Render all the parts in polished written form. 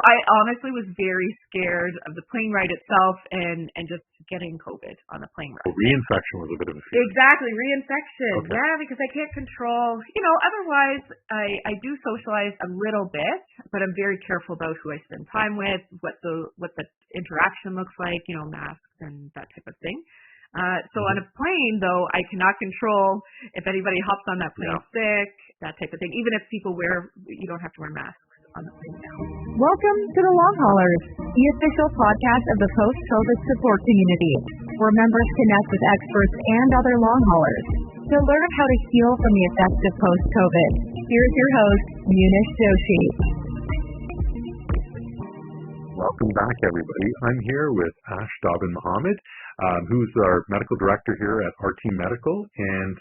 I honestly was very scared of the plane ride itself and just getting COVID on the plane So ride. reinfection was a bit of a fear. Exactly, reinfection. Okay. Yeah, because I can't control, otherwise I do socialize a little bit, but I'm very careful about who I spend time with, what the interaction looks like, masks and that type of thing. So on a plane, though, I cannot control if anybody hops on that plane sick, that type of thing. Even if people you don't have to wear masks on the plane now. Welcome to the Long Haulers, the official podcast of the post-COVID support community, where members connect with experts and other long haulers to learn how to heal from the effects of post-COVID. Here's your host, Munish Joshi. Welcome back, everybody. I'm here with Ash Dobbin-Mohammed, who's our medical director here at RT Medical. And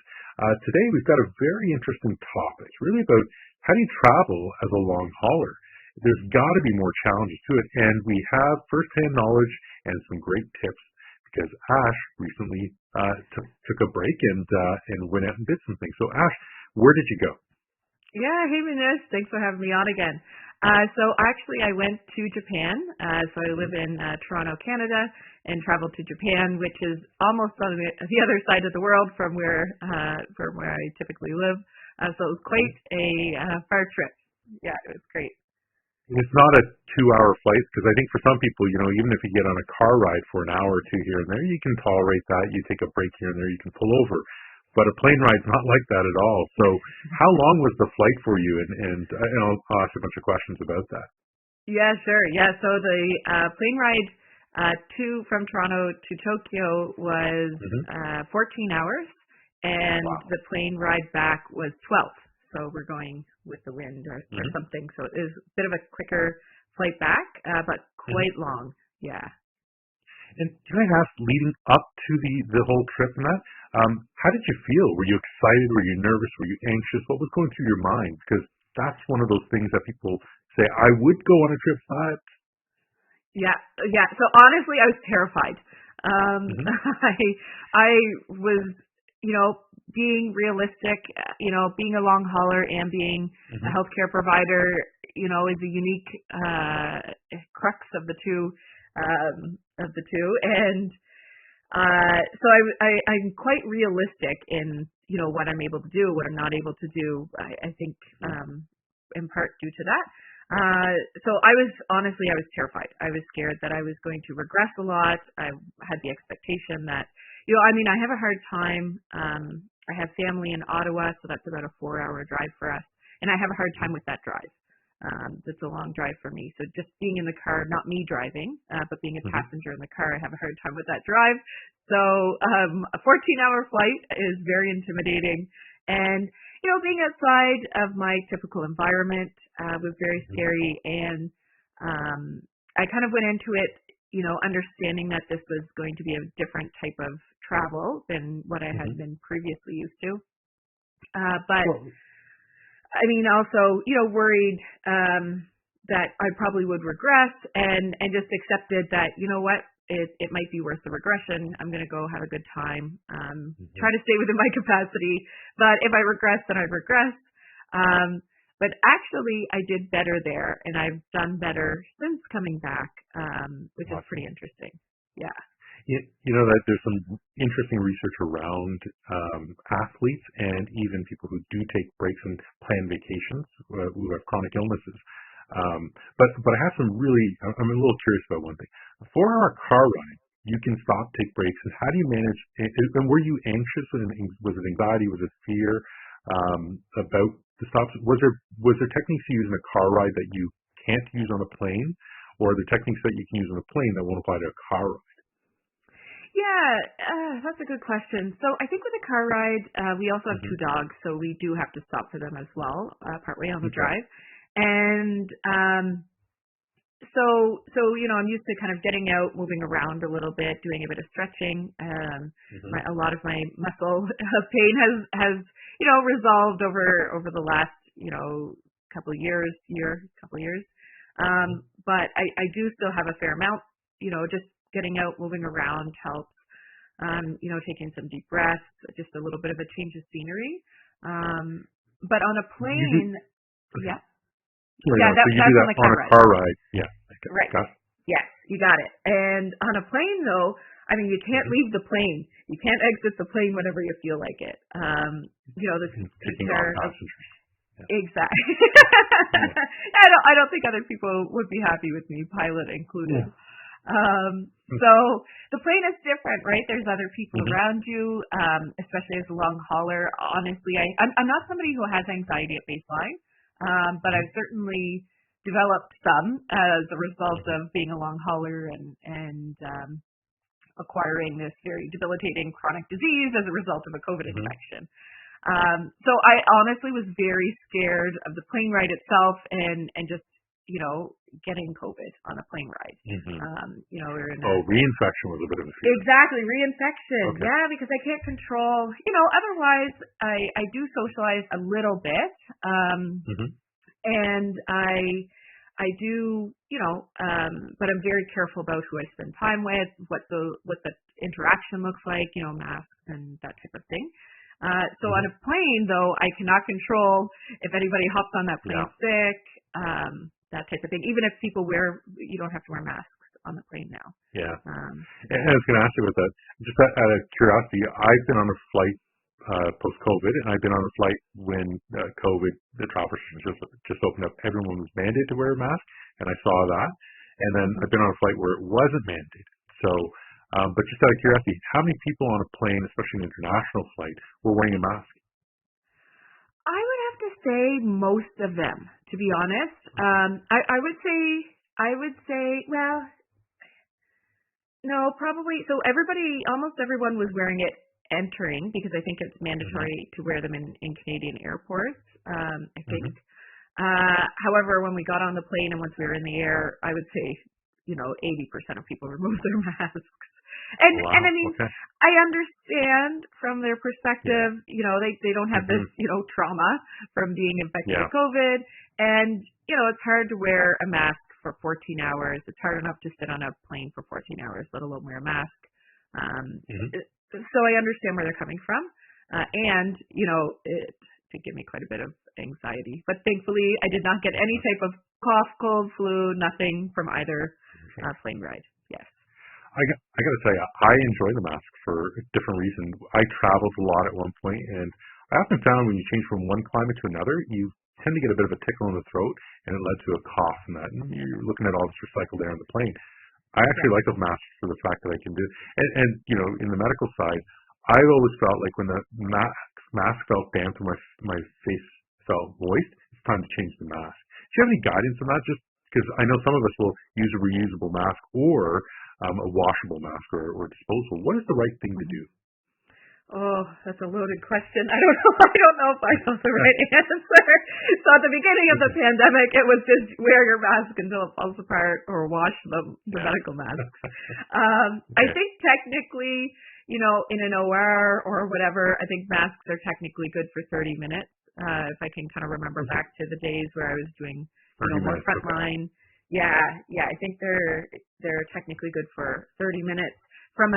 today we've got a very interesting topic, really about how do you travel as a long hauler. There's got to be more challenges to it. And we have firsthand knowledge and some great tips because Ash recently took a break and went out and did some things. So Ash, where did you go? Yeah, hey Munish, thanks for having me on again. So actually I went to Japan. So I live in Toronto, Canada, and traveled to Japan, which is almost on the other side of the world from where I typically live. So it was quite a far trip. Yeah, it was great. It's not a 2-hour flight because I think for some people, even if you get on a car ride for an hour or two here and there, you can tolerate that. You take a break here and there, you can pull over. But a plane ride's not like that at all. So how long was the flight for you? And I'll ask a bunch of questions about that. Yeah, sure. Yeah, so the plane ride from Toronto to Tokyo was 14 hours, and the plane ride back was 12. So we're going with the wind or something. So it is a bit of a quicker flight back, but quite long. Yeah. And can I ask, leading up to the whole trip and that, how did you feel? Were you excited? Were you nervous? Were you anxious? What was going through your mind? Because that's one of those things that people say, I would go on a trip, but... Yeah. So honestly, I was terrified. I was, being realistic, being a long hauler and being a healthcare provider, is a unique crux of the two. And so I'm quite realistic in what I'm able to do, what I'm not able to do. I think in part due to that. So I was terrified. I was scared that I was going to regress a lot. I had the expectation that I have a hard time. I have family in Ottawa, so that's about a 4-hour drive for us, and I have a hard time with that drive. It's a long drive for me. So just being in the car, not me driving, but being a passenger in the car, I have a hard time with that drive. So a 14-hour flight is very intimidating. And, being outside of my typical environment was very scary. And I kind of went into it, understanding that this was going to be a different type of travel than what I had been previously used to. But... also, worried that I probably would regress and just accepted that, it might be worth the regression. I'm going to go have a good time, try to stay within my capacity. But if I regress, then I regress. But actually, I did better there, and I've done better since coming back, which is pretty interesting. Yeah. That there's some interesting research around athletes and even people who do take breaks and plan vacations who have chronic illnesses. But I have some I'm a little curious about one thing. A 4-hour car ride, you can stop, take breaks, and how do you manage? And were you anxious? Was it anxiety? Was it fear about the stops? Was there techniques you use in a car ride that you can't use on a plane, or are there techniques that you can use on a plane that won't apply to a car ride? Yeah, that's a good question. So I think with a car ride, we also have 2 dogs, so we do have to stop for them as well, partway on the drive. And so I'm used to kind of getting out, moving around a little bit, doing a bit of stretching. A lot of my muscle pain has resolved over the last couple of years. But I do still have a fair amount. Just getting out, moving around helps. Taking some deep breaths, just a little bit of a change of scenery. But on a plane, yeah. Yeah, so you do that's on that the on a car ride. Yeah. Right. Got it. Yes, you got it. And on a plane, though, I mean, you can't leave the plane. You can't exit the plane whenever you feel like it. The Taking off passengers. Exactly. I don't think other people would be happy with me, pilot included. Yeah. So the plane is different, right? There's other people around you, especially as a long hauler. Honestly, I'm not somebody who has anxiety at baseline, but I've certainly developed some as a result of being a long hauler and acquiring this very debilitating chronic disease as a result of a COVID infection. So I honestly was very scared of the plane ride itself and just, getting COVID on a plane ride. We were in reinfection was a bit of a fear. Exactly, reinfection. Okay. Yeah, because I can't control, otherwise I do socialize a little bit. And I do, but I'm very careful about who I spend time with, what the interaction looks like, masks and that type of thing. So on a plane, though, I cannot control if anybody hops on that plane sick, that type of thing. Even if people you don't have to wear masks on the plane now. Yeah. And I was going to ask you about that. Just out of curiosity, I've been on a flight post-COVID, and I've been on a flight when COVID, the travel restrictions just opened up. Everyone was mandated to wear a mask, and I saw that. And then I've been on a flight where it wasn't mandated. So, but just out of curiosity, how many people on a plane, especially an international flight, were wearing a mask? I would have to say most of them, to be honest. I would say, well, no, probably. So almost everyone was wearing it entering, because I think it's mandatory to wear them in Canadian airports, I think. However, when we got on the plane and once we were in the air, I would say, 80% of people removed their masks. And I mean, I understand from their perspective, they don't have this, trauma from being infected with COVID. And, it's hard to wear a mask for 14 hours. It's hard enough to sit on a plane for 14 hours, let alone wear a mask. So I understand where they're coming from. And, it did give me quite a bit of anxiety. But thankfully, I did not get any type of cough, cold, flu, nothing from either plane ride. Yes. I got to tell you, I enjoy the mask for different reasons. I traveled a lot at one point, and I often found when you change from one climate to another, you tend to get a bit of a tickle in the throat, and it led to a cough and that. And you're looking at all this recycled air on the plane. I actually like those masks for the fact that I can do. And in the medical side, I've always felt like when the mask felt damp and my face felt moist, it's time to change the mask. Do you have any guidance on that? Just because I know some of us will use a reusable mask or a washable mask or disposable. What is the right thing to do? Oh, that's a loaded question. I don't know if I know the right answer. So at the beginning of the pandemic, it was just wear your mask until it falls apart or wash the medical masks. I think technically, in an OR or whatever, I think masks are technically good for 30 minutes. If I can kind of remember back to the days where I was doing, more frontline. Yeah, I think they're technically good for 30 minutes from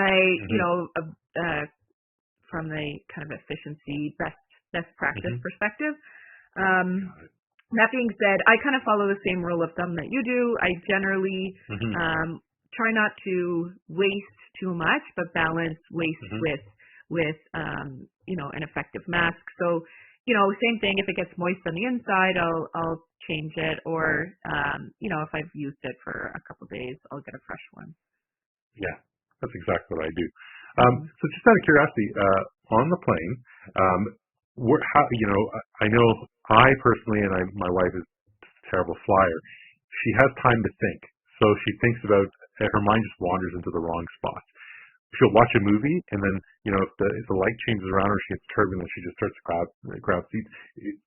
from the kind of efficiency best practice perspective. That being said, I kind of follow the same rule of thumb that you do. I generally try not to waste too much, but balance waste with an effective mask. So, same thing. If it gets moist on the inside, I'll change it, or if I've used it for a couple of days, I'll get a fresh one. Yeah, that's exactly what I do. So just out of curiosity, on the plane, I know I personally, and my wife is a terrible flyer. She has time to think, so she thinks about. Her mind just wanders into the wrong spots. She'll watch a movie, and then if the light changes around her, she gets turbulent. She just starts to grab seats.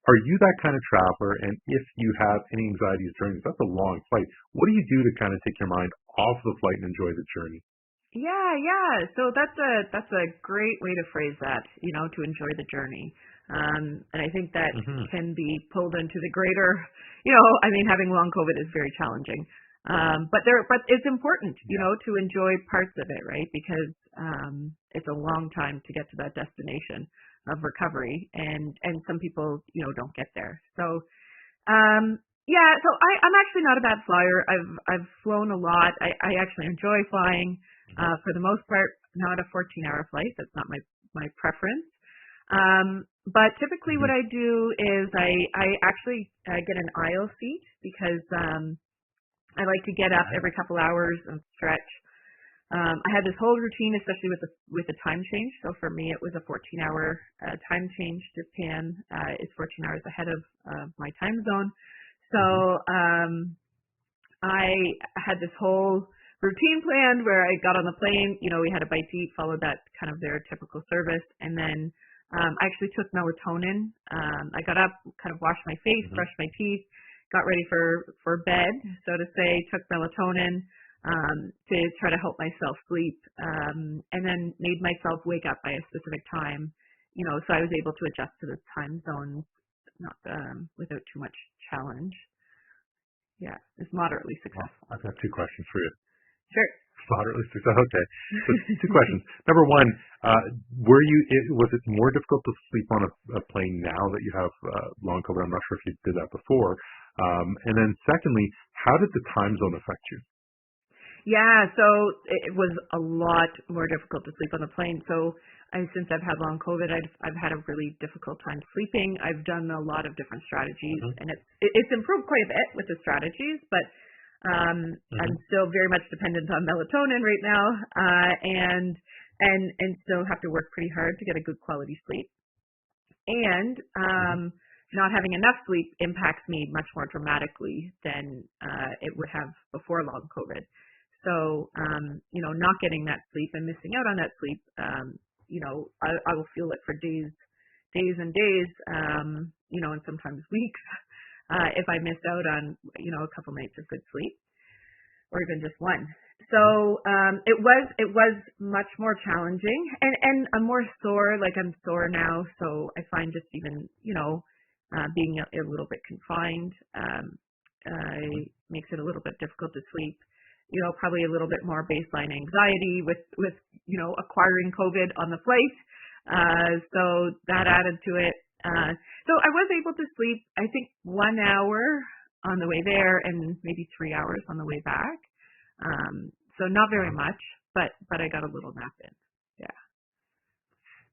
Are you that kind of traveler? And if you have any anxieties during this, that's a long flight. What do you do to kind of take your mind off the flight and enjoy the journey? Yeah. So that's a great way to phrase that. To enjoy the journey. And I think that can be pulled into the greater. Having long COVID is very challenging. But it's important, to enjoy parts of it, right? Because it's a long time to get to that destination of recovery, and some people, don't get there. So Yeah, so I'm actually not a bad flyer. I've flown a lot. I actually enjoy flying. For the most part, not a 14-hour flight. That's not my preference. But typically, what I do is I actually get an aisle seat because I like to get up every couple hours and stretch. I had this whole routine, especially with the time change. So for me, it was a 14-hour time change. Japan is 14 hours ahead of my time zone. So I had this whole routine planned where I got on the plane. We had a bite to eat, followed that kind of their typical service, and then I actually took melatonin. I got up, kind of washed my face, brushed my teeth, got ready for bed, so to say. Took melatonin to try to help myself sleep, and then made myself wake up by a specific time. So I was able to adjust to the time zone, not without too much challenge. Yeah, it's moderately successful. I've got two questions for you. Sure. Moderately successful. Okay. So two questions. Number one, was it more difficult to sleep on a plane now that you have long COVID? I'm not sure if you did that before. And then secondly, how did the time zone affect you? Yeah, so it was a lot more difficult to sleep on the plane. So since I've had long COVID, I've had a really difficult time sleeping. I've done a lot of different strategies, and it's improved quite a bit with the strategies, but I'm still very much dependent on melatonin right now, and still have to work pretty hard to get a good quality sleep. And not having enough sleep impacts me much more dramatically than it would have before long COVID. So, not getting that sleep and missing out on that sleep, I will feel it for days and days, and sometimes weeks, if I miss out on, a couple nights of good sleep, or even just one. So, it was much more challenging, and I'm more sore, like I'm sore now, so I find just even, being a little bit confined, makes it a little bit difficult to sleep. Probably a little bit more baseline anxiety with acquiring COVID on the flight. So that added to it. So I was able to sleep, I think, 1 hour on the way there and maybe 3 hours on the way back. So not very much, but I got a little nap in. Yeah.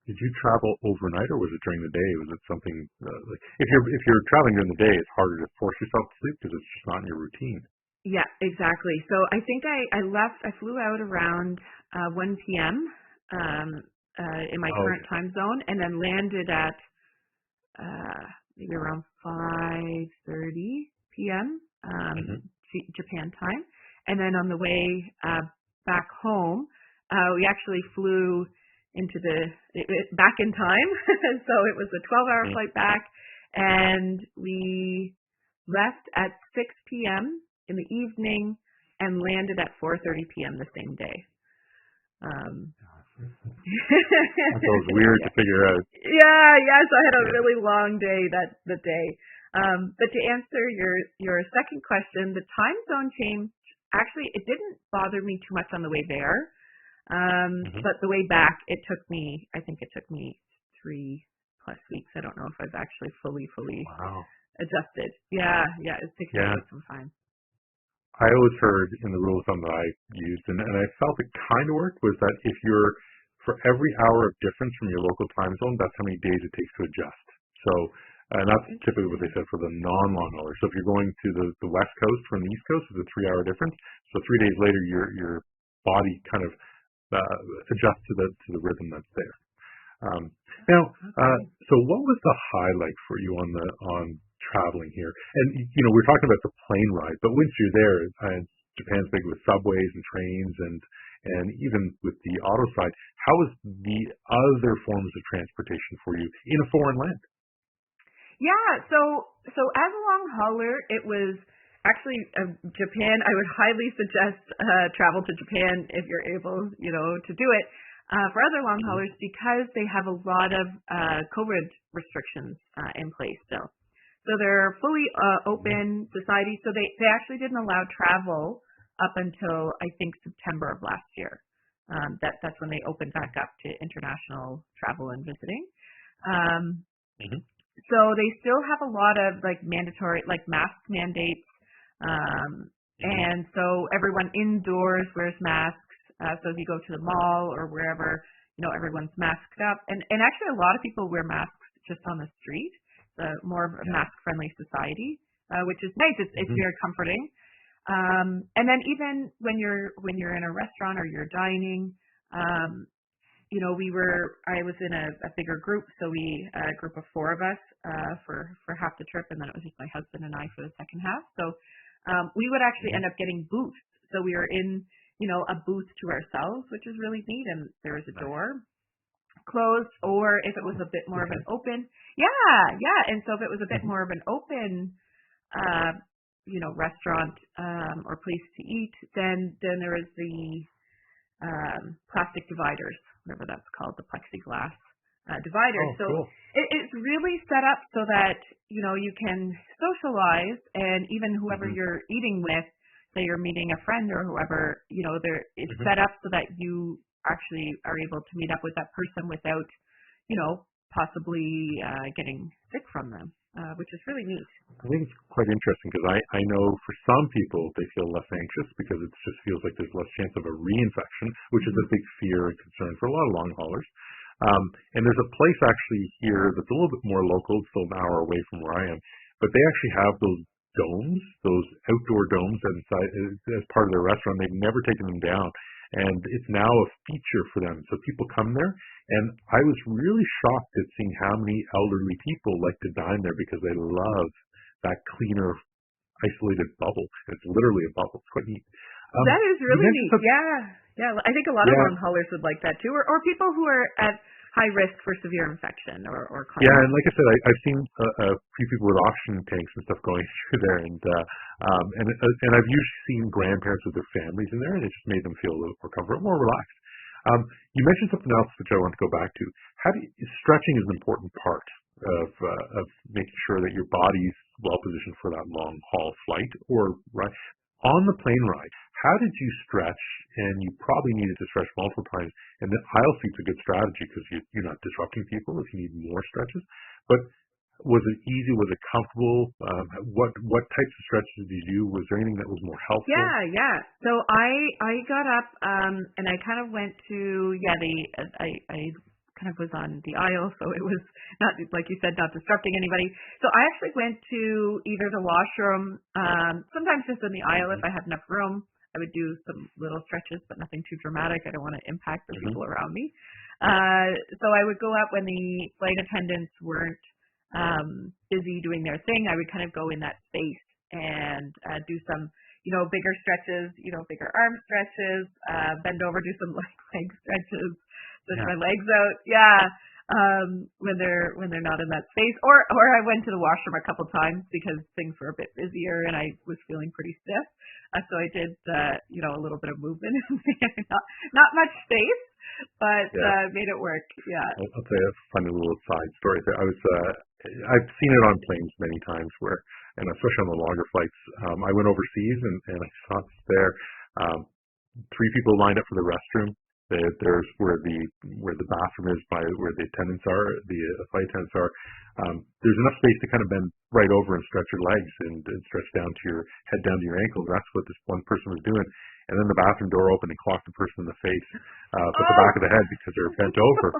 Did you travel overnight, or was it during the day? Was it something like if you're traveling during the day, it's harder to force yourself to sleep because it's just not in your routine. Yeah, exactly. So I think I flew out around 1 p.m. In my current time zone, and then landed at maybe around 5:30 p.m. Japan time. And then on the way back home, we actually flew back in time. So it was a 12-hour flight back, and we left at 6 p.m. in the evening and landed at 4:30 p.m. the same day. That was weird to figure out. Yeah. So I had a really long day that day. But to answer your second question, the time zone change, actually, it didn't bother me too much on the way there. But the way back, I think it took me 3+ weeks. I don't know if I've actually fully adjusted. Yeah, it's taking me some time. I always heard in the rule of thumb that I used, and I felt it kind of worked, was that for every hour of difference from your local time zone, that's how many days it takes to adjust. So, and that's typically what they said for the non-long haulers. So if you're going to the West Coast from the East Coast, it's a 3-hour difference. So 3 days later, your body kind of adjusts to the rhythm that's there. So what was the highlight for you on traveling here? And we're talking about the plane ride, but once you're there, Japan's big with subways and trains, and even with the auto side. How was the other forms of transportation for you in a foreign land? Yeah, so as a long hauler, it was actually Japan. I would highly suggest travel to Japan if you're able, to do it. For other long haulers, because they have a lot of COVID restrictions in place still. So they're fully open society. So they actually didn't allow travel up until, I think, September of last year. That's when they opened back up to international travel and visiting. So they still have a lot of like mandatory, like mask mandates. And so everyone indoors wears masks. So if you go to the mall or wherever, everyone's masked up. And actually a lot of people wear masks just on the street. More of a mask-friendly society, which is nice. It's very comforting. And then even when you're in a restaurant or you're dining, I was in a bigger group, so a group of 4 of us for half the trip, and then it was just my husband and I for the second half. So we would actually end up getting booths. So we were in, a booth to ourselves, which is really neat, and there was a door closed, or if it was a bit more of an open, and so if it was a bit more of an open, restaurant or place to eat, then there was the plastic dividers, whatever that's called, the plexiglass dividers. So cool. It's really set up so that, you can socialize, and even whoever you're eating with, say you're meeting a friend or whoever, it's set up so that you actually are able to meet up with that person without, possibly getting sick from them, which is really neat. I think it's quite interesting because I know for some people they feel less anxious because it just feels like there's less chance of a reinfection, which is a big fear and concern for a lot of long haulers. And there's a place actually here that's a little bit more local, it's still an hour away from where I am, but they actually have those domes, those outdoor domes inside as part of their restaurant. They've never taken them down, and it's now a feature for them. So people come there, and I was really shocked at seeing how many elderly people like to dine there because they love that cleaner, isolated bubble. It's literally a bubble. It's quite neat. That is really neat. Yeah. I think a lot of long haulers would like that too, or people who are at high risk for severe infection or cholera. Yeah, and like I said, I've seen a few people with oxygen tanks and stuff going through there, and I've usually seen grandparents with their families in there, and it just made them feel a little more comfortable, more relaxed. You mentioned something else which I want to go back to. Stretching is an important part of making sure that your body's well positioned for that long haul flight or ride. On the plane ride, how did you stretch? And you probably needed to stretch multiple times. And the aisle seat's a good strategy because you're not disrupting people if you need more stretches. But was it easy? Was it comfortable? What types of stretches did you do? Was there anything that was more helpful? Yeah. So I got up and I kind of went to I kind of was on the aisle, so it was not, like you said, not disrupting anybody. So I actually went to either the washroom, sometimes just in the aisle if I had enough room. I would do some little stretches, but nothing too dramatic. I don't want to impact the people around me. So I would go up when the flight attendants weren't busy doing their thing. I would kind of go in that space and do some, bigger stretches, bigger arm stretches, bend over, do some leg stretches, stretch my legs out. When they're not in that space. Or I went to the washroom a couple times because things were a bit busier and I was feeling pretty stiff. So I did, a little bit of movement. not much space, but made it work. Yeah. I'll tell you a funny little side story there. I've seen it on planes many times where, and especially on the longer flights, I went overseas and I saw this there. 3 people lined up for the restroom. There's where the bathroom is by where the attendants are, the flight attendants are. There's enough space to kind of bend right over and stretch your legs and stretch down to your head down to your ankles. That's what this one person was doing. And then the bathroom door opened and clocked the person in the face, with the back of the head because they're bent over.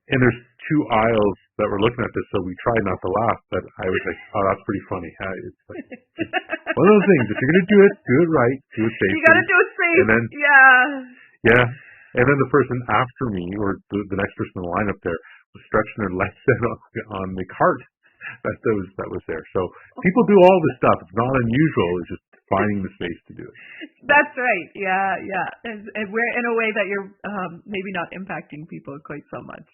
And there's 2 aisles that were looking at this, so we tried not to laugh, but I was like, oh, that's pretty funny. It's like one of those things. If you're going to do it right, do it safely. You got to do it safe. And then, yeah. And then the person after me, or the next person in the line up there, was stretching their legs on the cart that was there. So people do all this stuff. It's not unusual. It's just finding the space to do it. That's right. Yeah. And we're in a way that you're maybe not impacting people quite so much.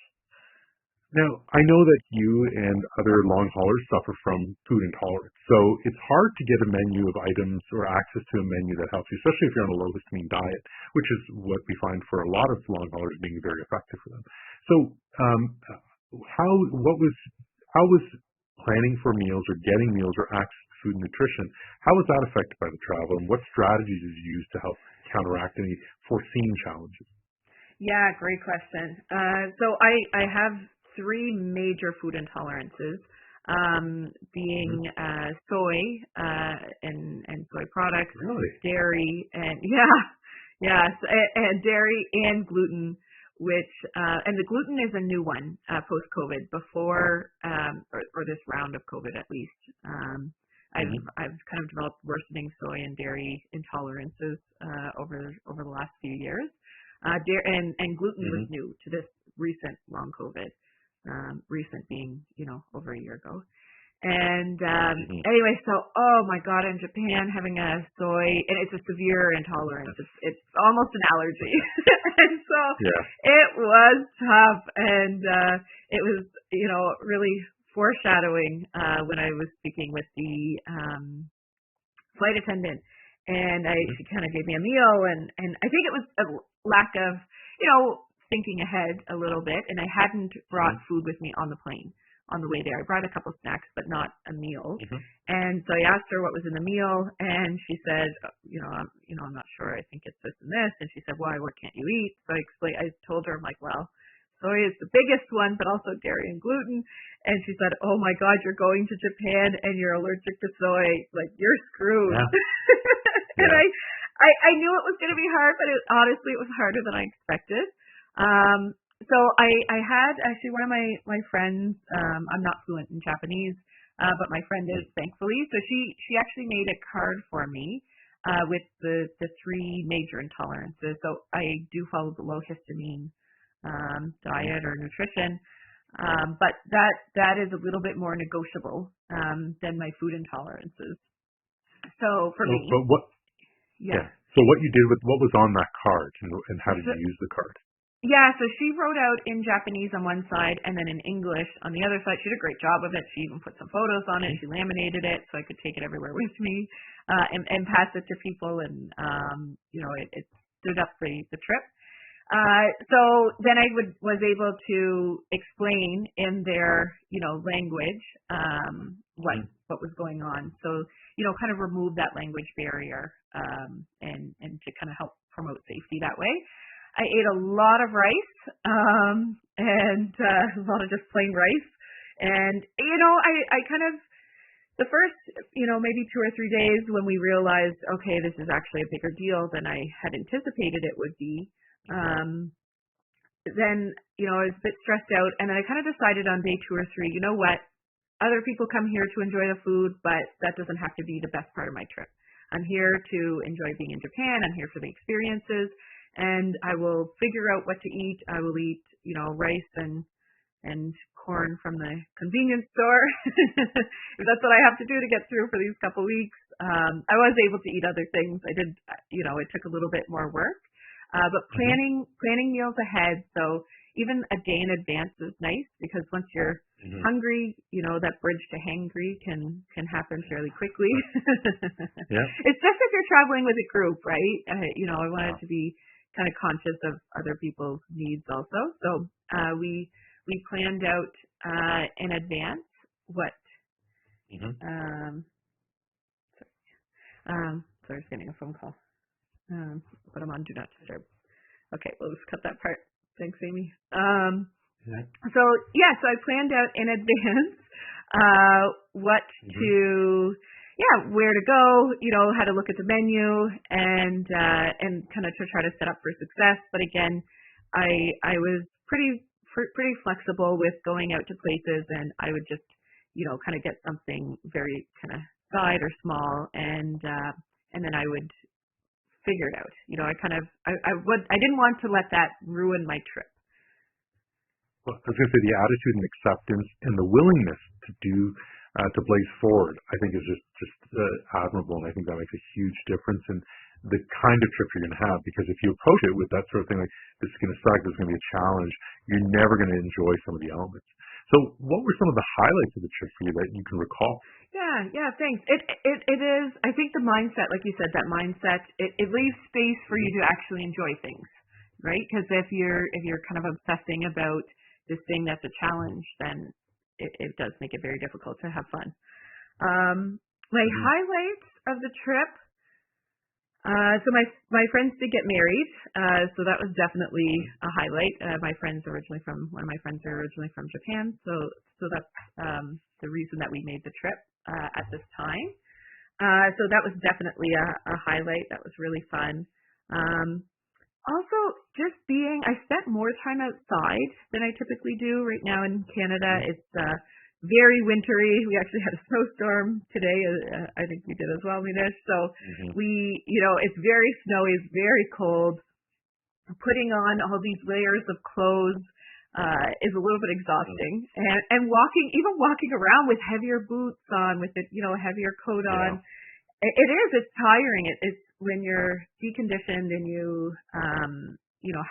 Now, I know that you and other long haulers suffer from food intolerance, so it's hard to get a menu of items or access to a menu that helps you, especially if you're on a low-histamine diet, which is what we find for a lot of long haulers being very effective for them. So, how was planning for meals or getting meals or access to food and nutrition, how was that affected by the travel, and what strategies did you use to help counteract any foreseen challenges? Yeah, great question. So I have three major food intolerances, being soy and soy products, Really? dairy, and and dairy and gluten, which and the gluten is a new one post-COVID. Before or this round of COVID at least, I've kind of developed worsening soy and dairy intolerances over the last few years. And gluten was new to this recent long COVID. Recent being, over a year ago. And anyway, so, oh my God, in Japan having a soy, and it's a severe intolerance. It's almost an allergy. And so it was tough. And it was, really foreshadowing when I was speaking with the flight attendant. And she kind of gave me a meal. And I think it was a lack of, thinking ahead a little bit, and I hadn't brought food with me on the plane on the way there. I brought a couple snacks, but not a meal. And so I asked her what was in the meal, and she said, I'm not sure. I think it's this and this. And she said, why? What can't you eat? So I told her, I'm like, well, soy is the biggest one, but also dairy and gluten. And she said, oh my God, you're going to Japan and you're allergic to soy. Like, you're screwed. Yeah. And I knew it was going to be hard, but honestly, it was harder than I expected. So I had actually one of my friends, I'm not fluent in Japanese, but my friend is, thankfully. So she actually made a card for me, with the three major intolerances. So I do follow the low histamine, diet or nutrition. But that is a little bit more negotiable, than my food intolerances. So for me. But what? Yeah. So what you did what was on that card, and how did you use the card? Yeah, so she wrote out in Japanese on one side and then in English on the other side. She did a great job of it. She even put some photos on it. She laminated it so I could take it everywhere with me, and pass it to people. And, it stood up the trip. So then I was able to explain in their, language, what was going on. So, kind of remove that language barrier, and to kind of help promote safety that way. I ate a lot of rice, and a lot of just plain rice. And, I kind of, the first, maybe 2 or 3 days when we realized, okay, this is actually a bigger deal than I had anticipated it would be, then, I was a bit stressed out. And then I kind of decided on day 2 or 3, you know what, other people come here to enjoy the food, but that doesn't have to be the best part of my trip. I'm here to enjoy being in Japan. I'm here for the experiences. And I will figure out what to eat. I will eat, rice and corn from the convenience store. If that's what I have to do to get through for these couple weeks. I was able to eat other things. I did, it took a little bit more work. But planning meals ahead. So even a day in advance is nice, because once you're hungry, that bridge to hangry can happen fairly quickly. It's just if you're traveling with a group, right? I wanted to be kind of conscious of other people's needs also. So we planned out in advance what. Sorry, I was getting a phone call. But I'm on Do Not Disturb. Okay, we'll just cut that part. Thanks, Amy. So I planned out in advance what to. Where to go, how to look at the menu, and kind of to try to set up for success. But again, I was pretty flexible with going out to places, and I would just, kind of get something very kind of side or small, and then I would figure it out. I didn't want to let that ruin my trip. Well, I was going to say the attitude and acceptance and the willingness to do. To blaze forward, I think is just admirable, and I think that makes a huge difference in the kind of trip you're going to have. Because if you approach it with that sort of thing, like this is going to suck, this is going to be a challenge, you're never going to enjoy some of the elements. So, what were some of the highlights of the trip for you that you can recall? Yeah, thanks. It is. I think the mindset, like you said, that mindset, it leaves space for you to actually enjoy things, right? Because if you're kind of obsessing about this thing that's a challenge, then it does make it very difficult to have fun. My highlights of the trip, So my friends did get married, so that was definitely a highlight. One of my friends are originally from Japan, so that's the reason that we made the trip at this time. So that was definitely a highlight. That was really fun. Also, just I spent more time outside than I typically do. Right now in Canada, it's very wintry. We actually had a snowstorm today. I think we did as well, Munish. So it's very snowy, it's very cold. Putting on all these layers of clothes is a little bit exhausting. And walking around with heavier boots on, with a heavier coat on, it's tiring. It's when you're deconditioned and you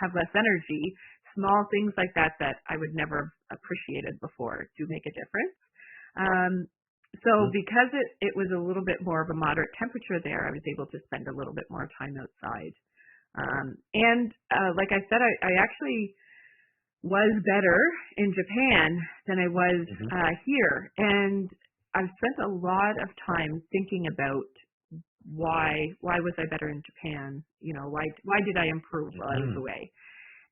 have less energy. Small things like that I would never have appreciated before do make a difference. So because it was a little bit more of a moderate temperature there, I was able to spend a little bit more time outside. And like I said, I actually was better in Japan than I was here. And I've spent a lot of time thinking about why was I better in Japan? Why did I improve while I was away?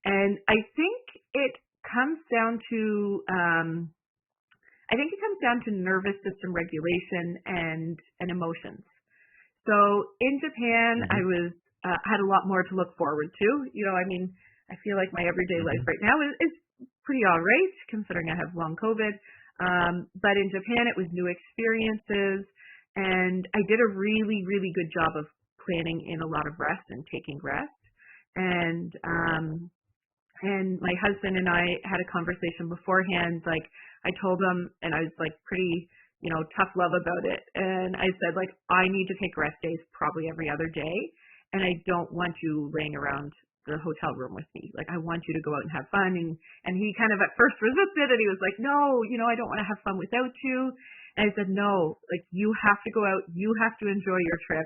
And I think it comes down to nervous system regulation and emotions. So in Japan, I was had a lot more to look forward to. I feel like my everyday life right now is pretty all right, considering I have long COVID. But in Japan, it was new experiences, and I did a really, really good job of planning in a lot of rest and taking rest. And my husband and I had a conversation beforehand. Like, I told him, and I was like pretty, tough love about it. And I said, like, I need to take rest days probably every other day, and I don't want you laying around the hotel room with me. Like, I want you to go out and have fun. And he kind of at first resisted, and he was like, no, I don't want to have fun without you. And I said, no, like, you have to go out. You have to enjoy your trip.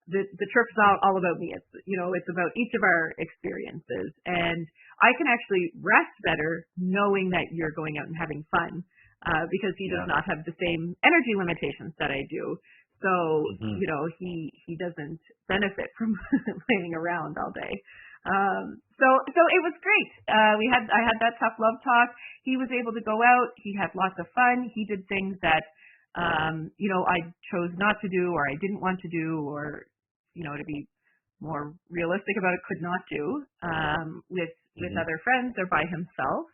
The trip's all about me. It's about each of our experiences. And I can actually rest better knowing that you're going out and having fun, because he does not have the same energy limitations that I do. So, he doesn't benefit from laying around all day. So it was great. I had that tough love talk. He was able to go out. He had lots of fun. He did things that, I chose not to do, or I didn't want to do, or, to be more realistic about it, could not do, with other friends or by himself.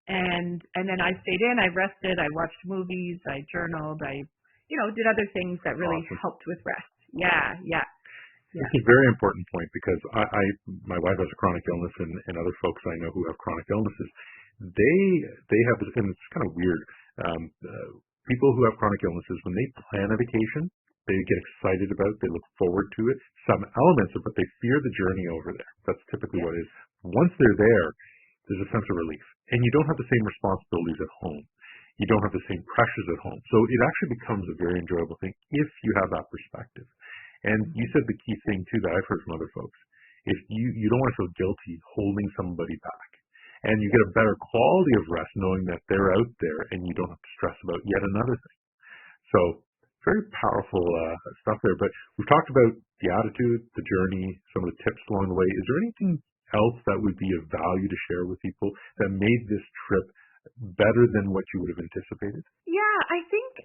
And then I stayed in, I rested, I watched movies, I journaled, I, did other things that really helped with rest. Yeah. It's a very important point, because my wife has a chronic illness, and other folks I know who have chronic illnesses, they have this, and it's kind of weird. People who have chronic illnesses, when they plan a vacation, they get excited about it, they look forward to it, some elements of it, but they fear the journey over there. That's typically what it is. Once they're there, there's a sense of relief. And you don't have the same responsibilities at home. You don't have the same pressures at home. So it actually becomes a very enjoyable thing if you have that perspective. And you said the key thing, too, that I've heard from other folks, is you don't want to feel guilty holding somebody back. And you get a better quality of rest knowing that they're out there and you don't have to stress about yet another thing. So very powerful stuff there. But we've talked about the attitude, the journey, some of the tips along the way. Is there anything else that would be of value to share with people that made this trip better than what you would have anticipated? Yeah, I think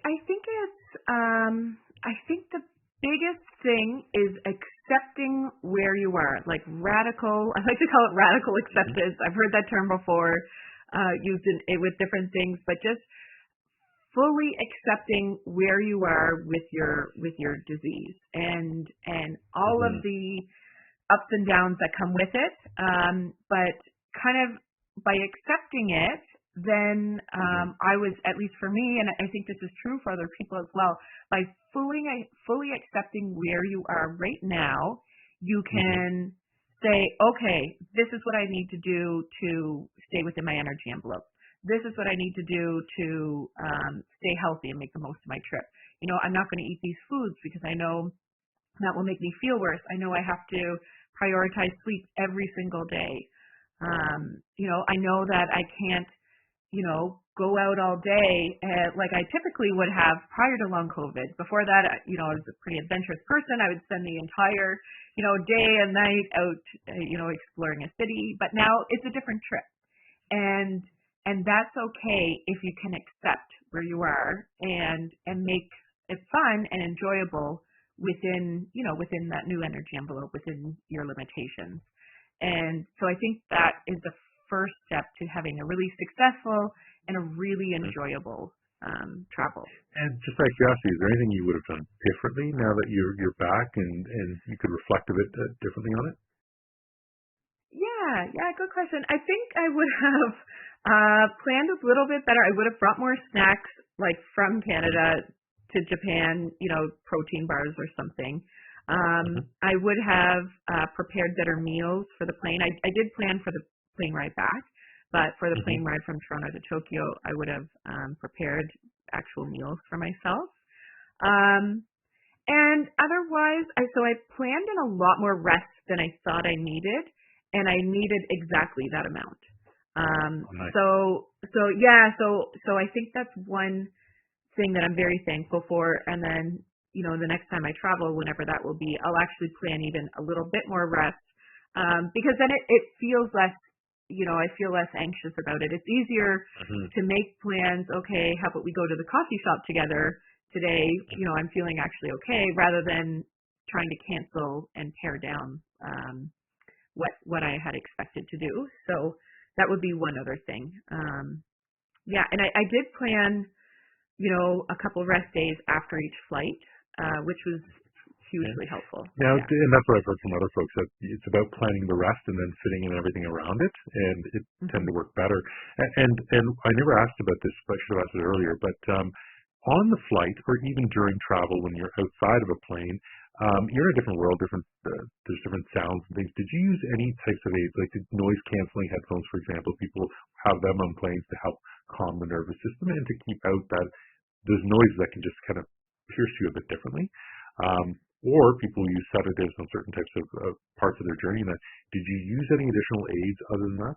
the biggest thing is accepting where you are, like radical. I like to call it radical acceptance. I've heard that term before, used with different things, but just fully accepting where you are with your disease and all of the ups and downs that come with it. But kind of by accepting it, then I was, at least for me, and I think this is true for other people as well, by fully accepting where you are right now, you can say, okay, this is what I need to do to stay within my energy envelope. This is what I need to do to stay healthy and make the most of my trip. I'm not going to eat these foods because I know that will make me feel worse. I know I have to prioritize sleep every single day. I know that I can't, go out all day, like I typically would have prior to long COVID. Before that, I was a pretty adventurous person. I would spend the entire, day and night out, exploring a city. But now it's a different trip, and that's okay if you can accept where you are and make it fun and enjoyable within that new energy envelope, within your limitations. And so I think that is the first step to having a really successful and a really enjoyable travel. And just out of curiosity, is there anything you would have done differently now that you're back and you could reflect a bit differently on it? Yeah, good question. I think I would have planned a little bit better. I would have brought more snacks, like from Canada to Japan, protein bars or something. I would have prepared better meals for the plane. I did plan for the plane ride back, but for the plane ride from Toronto to Tokyo, I would have prepared actual meals for myself. And otherwise, I planned in a lot more rest than I thought I needed, and I needed exactly that amount. Nice. So I think that's one thing that I'm very thankful for. And then, the next time I travel, whenever that will be, I'll actually plan even a little bit more rest, because then it feels less, I feel less anxious about it. It's easier to make plans. Okay, how about we go to the coffee shop together today? I'm feeling actually okay, rather than trying to cancel and pare down what I had expected to do. So that would be one other thing. And I did plan, a couple rest days after each flight, which was hugely helpful. Yeah, and that's what I've heard from other folks, that it's about planning the rest and then fitting in everything around it, and it tend to work better. And I never asked about this, but I should have asked it earlier, but on the flight or even during travel when you're outside of a plane, you're in a different world, there's different sounds and things. Did you use any types of aids, like noise canceling headphones, for example? People have them on planes to help calm the nervous system and to keep out those noises that can just kind of pierce you a bit differently. Or people use sedatives on certain types of parts of their journey. Did you use any additional aids other than that?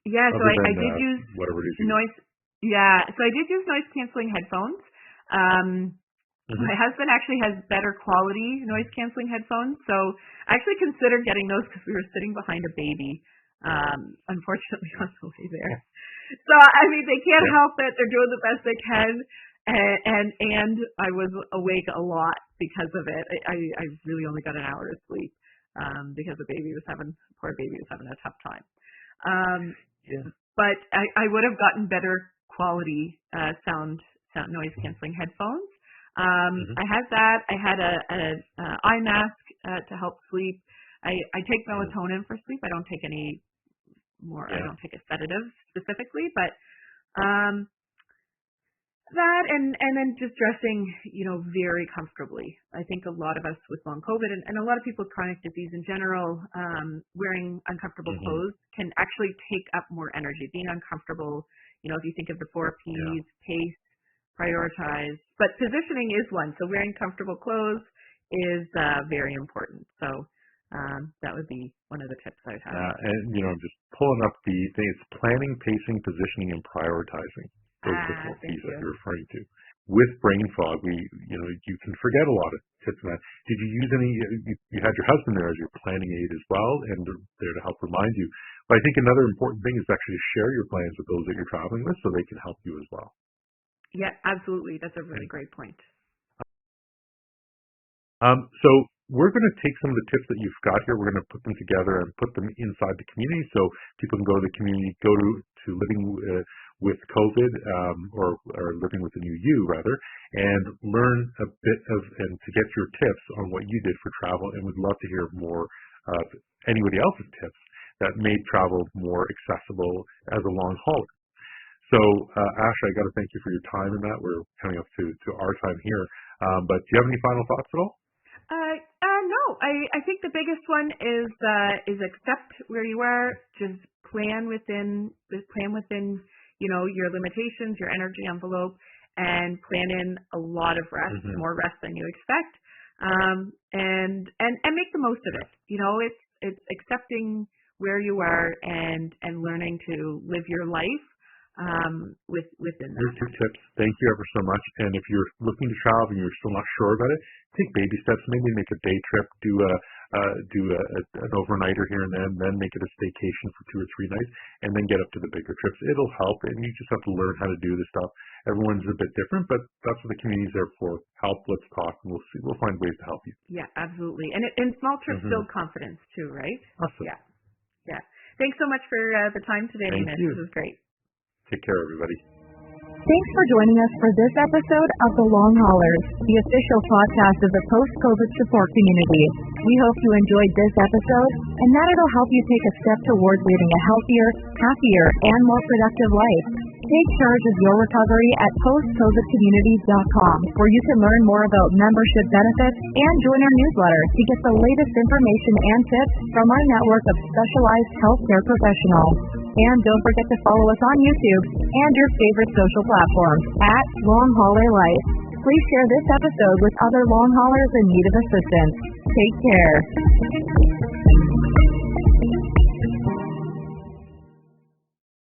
Yeah, so I did use whatever it is noise. Yeah, so I did use noise canceling headphones. My husband actually has better quality noise canceling headphones, so I actually considered getting those because we were sitting behind a baby, unfortunately on the way there. So they can't help it; they're doing the best they can. And I was awake a lot because of it. I really only got an hour of sleep because the poor baby was having a tough time. But I would have gotten better quality sound noise canceling headphones. I had that. I had a eye mask to help sleep. I take melatonin for sleep. I don't take any more. I don't take a sedative specifically, but that and then just dressing, very comfortably. I think a lot of us with long COVID and a lot of people with chronic disease in general, wearing uncomfortable clothes can actually take up more energy. Being uncomfortable, if you think of the 4 Ps, pace, prioritize, but positioning is one. So wearing comfortable clothes is very important. So that would be one of the tips I would have. And just pulling up the thing, it's planning, pacing, positioning, and prioritizing. Those are the 4 Ps that you're referring to. With brain fog, you can forget a lot of tips on that. Did you use any? You had your husband there as your planning aid as well, and they're there to help remind you. But I think another important thing is actually to share your plans with those that you're traveling with, so they can help you as well. Yeah, absolutely. That's a really great point. So we're going to take some of the tips that you've got here. We're going to put them together and put them inside the community, so people can go to the community, go to living with COVID, or living with the new you rather, and learn a bit and to get your tips on what you did for travel. And we'd love to hear more of anybody else's tips that made travel more accessible as a long hauler. So, Ash, I got to thank you for your time in that. We're coming up to our time here. But do you have any final thoughts at all? No. I think the biggest one is accept where you are. Just plan within your limitations, your energy envelope, and plan in a lot of rest, more rest than you expect, and make the most of it. It's accepting where you are and learning to live your life within that. Here's 2 tips. Thank you ever so much. And if you're looking to travel and you're still not sure about it, take baby steps. Maybe make a day trip, do an overnighter here and then make it a staycation for 2 or 3 nights, and then get up to the bigger trips. It'll help, and you just have to learn how to do this stuff. Everyone's a bit different, but that's what the community's there for. Help, let's talk, and we'll find ways to help you. Yeah, absolutely. And small trips build confidence too, right? Awesome. Yeah. Thanks so much for the time today, Munish. This was great. Take care, everybody. Thanks for joining us for this episode of The Long Haulers, the official podcast of the post-COVID support community. We hope you enjoyed this episode and that it'll help you take a step towards leading a healthier, happier, and more productive life. Take charge of your recovery at postcovidcommunity.com, where you can learn more about membership benefits and join our newsletter to get the latest information and tips from our network of specialized healthcare professionals. And don't forget to follow us on YouTube and your favorite social platforms at Long Hauler Life. Please share this episode with other long haulers in need of assistance. Take care.